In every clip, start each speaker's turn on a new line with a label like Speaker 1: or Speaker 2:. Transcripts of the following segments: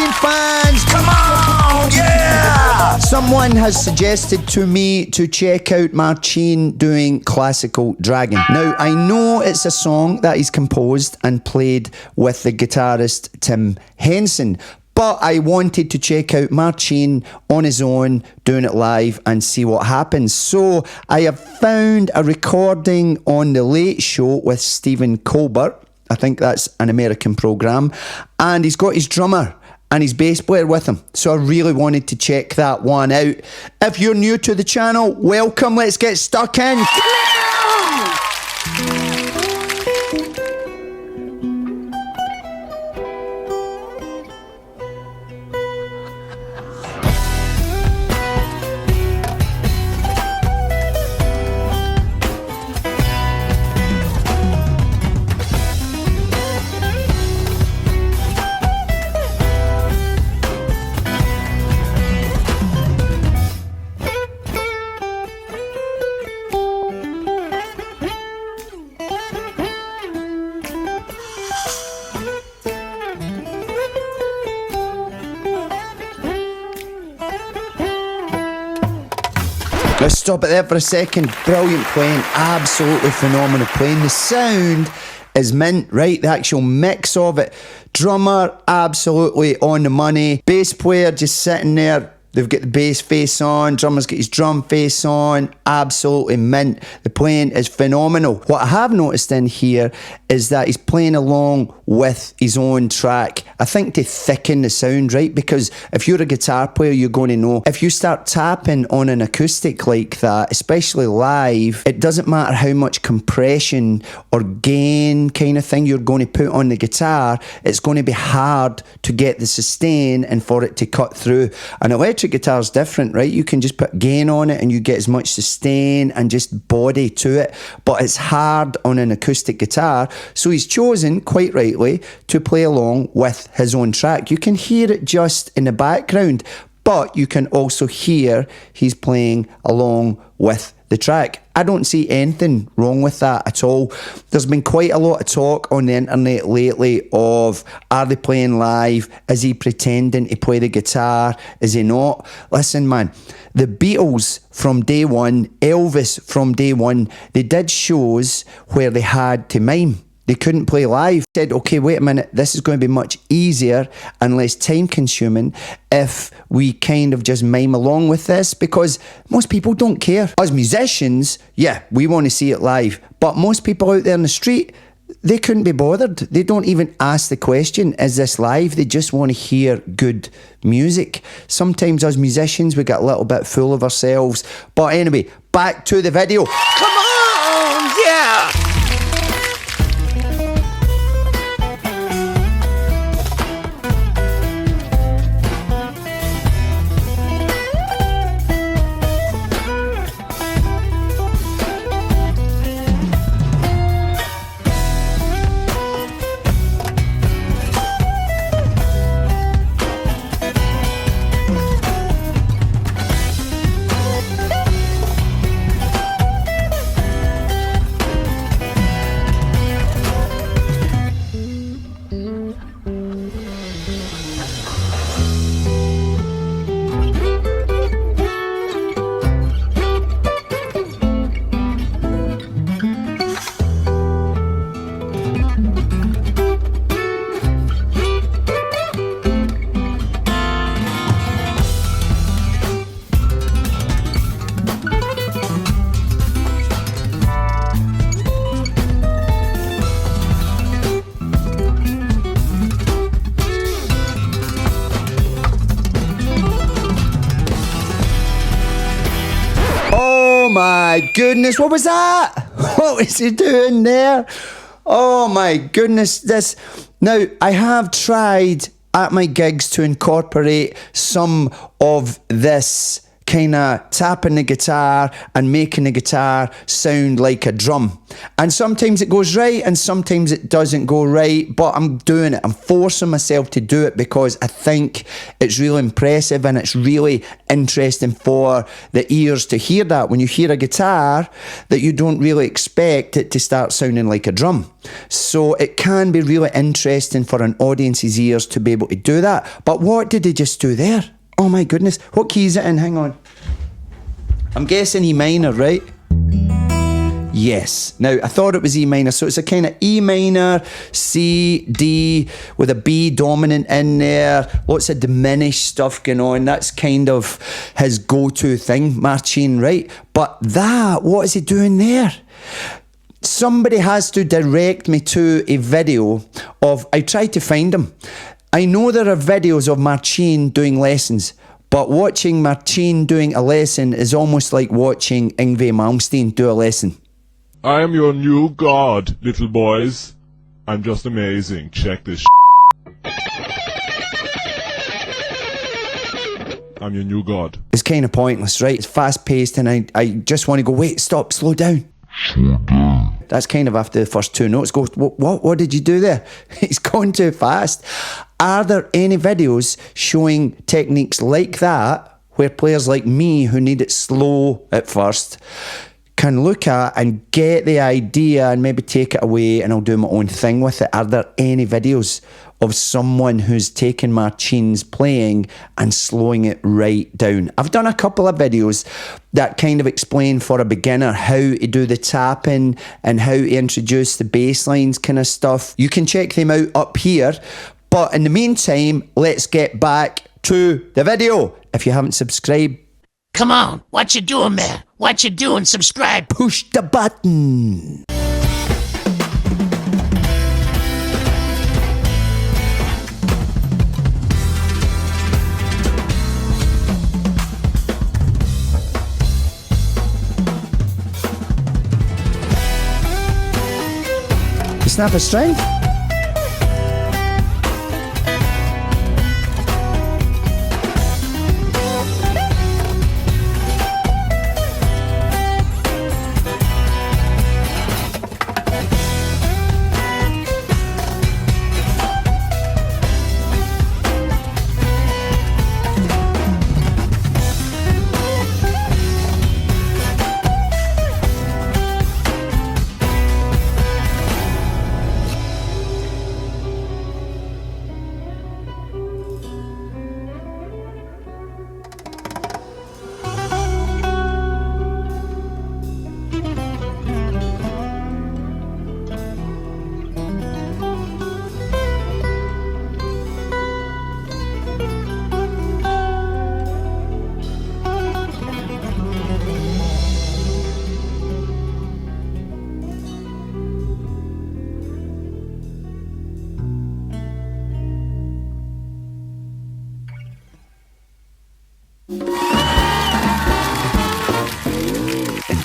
Speaker 1: Marcin fans, come on, yeah! Someone has suggested to me to check out Marcin doing classical dragon. Now, I know it's a song that he's composed and played with the guitarist Tim Henson, but I wanted to check out Marcin on his own, doing it live and see what happens. So I have found a recording on The Late Show with Stephen Colbert. I think that's an American programme. And he's got his drummer and his bass player with him. So I really wanted to check that one out. If you're new to the channel, welcome. Let's get stuck in. Let's stop it there for a second. Brilliant playing, absolutely phenomenal playing. The sound is mint, right? The actual mix of it. Drummer, absolutely on the money. Bass player just sitting there. They've got the bass face on. Drummer's got his drum face on. Absolutely mint. The playing is phenomenal. What I have noticed in here is that he's playing along with his own track. I think to thicken the sound, right? Because if you're a guitar player, you're going to know if you start tapping on an acoustic like that, especially live, it doesn't matter how much compression or gain kind of thing you're going to put on the guitar, it's going to be hard to get the sustain and for it to cut through. An electric guitar is different, right? You can just put gain on it and you get as much sustain and just body to it, but it's hard on an acoustic guitar. So he's chosen, quite rightly, to play along with his own track. You can hear it just in the background, but you can also hear he's playing along with the track. I don't see anything wrong with that at all. There's been quite a lot of talk on the internet lately of, are they playing live? Is he pretending to play the guitar? Is he not? Listen, man, the Beatles from day one, Elvis from day one, they did shows where they had to mime. They couldn't play live. Said, okay, wait a minute, this is going to be much easier and less time consuming if we kind of just mime along with this, because most people don't care. As musicians, yeah, we want to see it live, but most people out there in the street, they couldn't be bothered. They don't even ask the question, is this live? They just want to hear good music. Sometimes as musicians, we get a little bit full of ourselves. But anyway, back to the video. Come on, yeah! My goodness, what was that? What was he doing there? Oh my goodness, this. Now, I have tried at my gigs to incorporate some of this kind of tapping the guitar and making the guitar sound like a drum. And sometimes it goes right and sometimes it doesn't go right, but I'm doing it. I'm forcing myself to do it because I think it's really impressive and it's really interesting for the ears to hear that. When you hear a guitar, that you don't really expect it to start sounding like a drum. So it can be really interesting for an audience's ears to be able to do that. But what did they just do there? Oh my goodness. What key is it in? Hang on. I'm guessing E minor, right? Yes. Now, I thought it was E minor. So it's a kind of E minor, C, D, with a B dominant in there. Lots of diminished stuff going on. That's kind of his go-to thing, Marcin, right? But that, what is he doing there? Somebody has to direct me to a video of, I tried to find him. I know there are videos of Marcin doing lessons, but watching Marcin doing a lesson is almost like watching Yngwie Malmsteen do a lesson.
Speaker 2: I am your new god, little boys. I'm just amazing. Check this I'm your new god.
Speaker 1: It's kind of pointless, right? It's fast-paced and I just want to go, wait, stop, slow down. That's kind of after the first two notes. Go, what did you do there? It's gone too fast. Are there any videos showing techniques like that where players like me who need it slow at first can look at and get the idea and maybe take it away and I'll do my own thing with it? Are there any videos of someone who's taken Marcin's playing and slowing it right down? I've done a couple of videos that kind of explain for a beginner how to do the tapping and how to introduce the bass lines kind of stuff. You can check them out up here. But in the meantime, let's get back to the video. If you haven't subscribed,
Speaker 3: come on, what you doing there? What you doing? Subscribe.
Speaker 1: Push the button. Snap a string.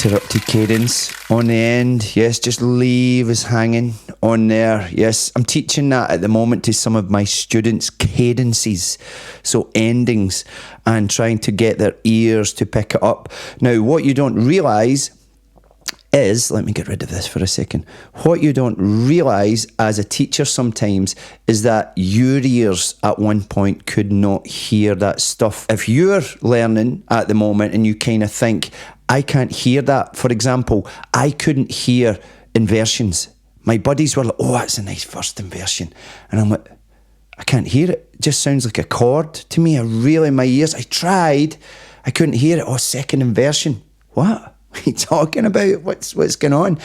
Speaker 1: Interrupted cadence on the end. Yes, just leave us hanging on there. Yes, I'm teaching that at the moment to some of my students, cadences, so endings, and trying to get their ears to pick it up. Now, what you don't realise is, let me get rid of this for a second. What you don't realise as a teacher sometimes is that your ears at one point could not hear that stuff. If you're learning at the moment and you kind of think, I can't hear that. For example, I couldn't hear inversions. My buddies were like, oh, that's a nice first inversion. And I'm like, I can't hear it. It just sounds like a chord to me. My ears, I tried. I couldn't hear it. Oh, second inversion. What are you talking about? What's going on?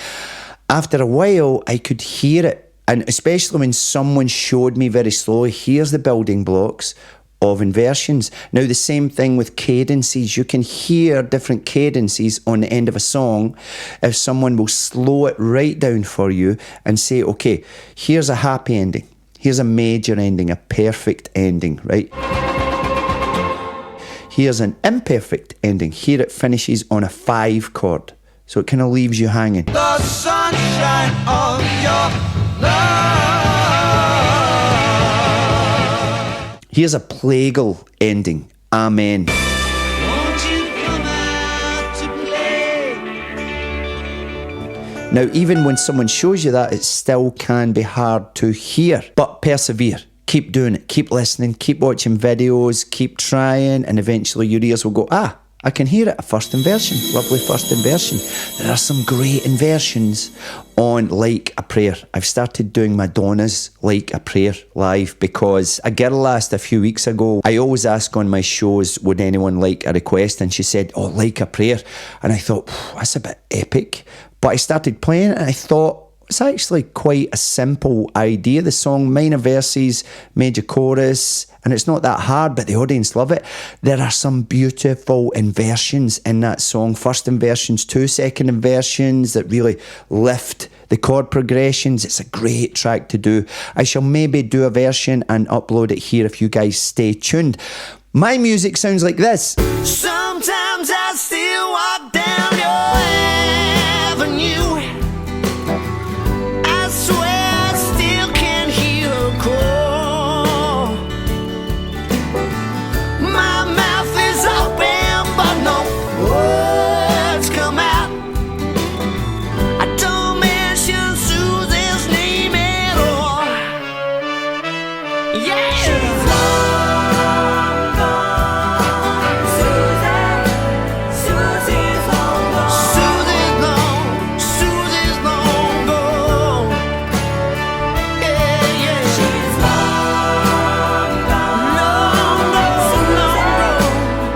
Speaker 1: After a while, I could hear it. And especially when someone showed me very slowly, here's the building blocks of inversions. Now, the same thing with cadences. You can hear different cadences on the end of a song if someone will slow it right down for you and say, okay, here's a happy ending. Here's a major ending, a perfect ending, right? Here's an imperfect ending. Here it finishes on a 5 chord. So it kind of leaves you hanging. The sunshine of your love. Here's a plagal ending. Amen. Won't you Now, even when someone shows you that, it still can be hard to hear. But persevere. Keep doing it. Keep listening. Keep watching videos. Keep trying. And eventually your ears will go, I can hear it. A first inversion. Lovely first inversion. There are some great inversions on Like a Prayer. I've started doing Madonna's Like a Prayer live because a girl asked a few weeks ago, I always ask on my shows, would anyone like a request? And she said, Like a Prayer. And I thought, that's a bit epic. But I started playing it and I thought, it's actually quite a simple idea. The song, minor verses, major chorus, and it's not that hard, but the audience love it. There are some beautiful inversions in that song. First inversions, 2 second inversions that really lift the chord progressions. It's a great track to do. I shall maybe do a version and upload it here if you guys stay tuned. My music sounds like this.
Speaker 4: Sometimes I still walk down your avenue. I swear I still can hear a call. My mouth is open, but no words come out. I don't mention Susie's name at all. Yeah. She's long gone. Susie's long gone. Susie's long gone. Yeah, yeah. She's long gone. Long gone.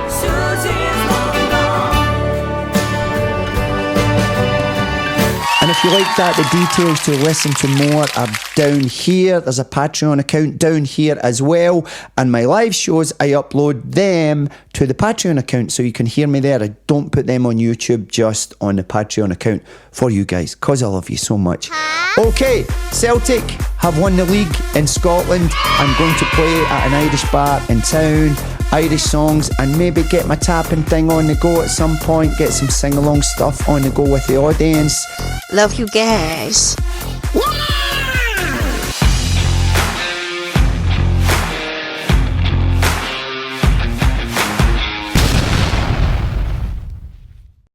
Speaker 4: Susie's long gone.
Speaker 1: And if you like that, the details to listen to more are down here. There's a Patreon account down here as well. And my live shows, I upload them to the Patreon account so you can hear me there. I don't put them on YouTube, just on the Patreon account for you guys, because I love you so much. Okay, Celtic have won the league in Scotland. I'm going to play at an Irish bar in town, Irish songs, and maybe get my tapping thing on the go at some point, get some sing-along stuff on the go with the audience.
Speaker 5: Love you guys.
Speaker 3: Wow!